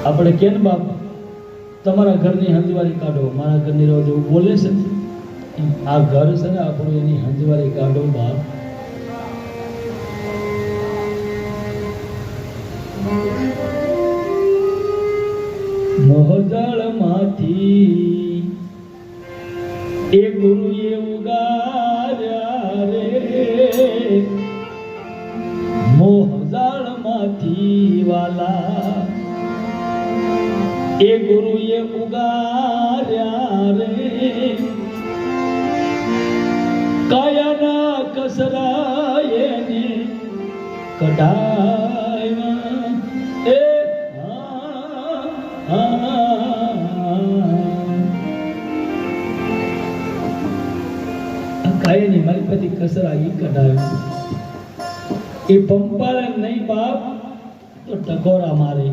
આપણે કેન બાપ તમારા ઘરની હંજવારી કાઢો, મારા ઘરની રહો જેવું બોલે છે. આ ઘર છે ને આપણું, એની હંજવારી કાઢો બાપ. મોહજળ માંથી એ ગુરુએ ઉગાર્યા રે, મોહજળ માંથી વાલા એ ગુરુએ ઉગાર્યા રે, કાયાના કસરા એને કઢાવ્યા. એ કાયાની મારી પતિ કસરા ઈ કઢાવ્યા. એ પંપાળે નહીં બાપ તો ટકોરા મારે.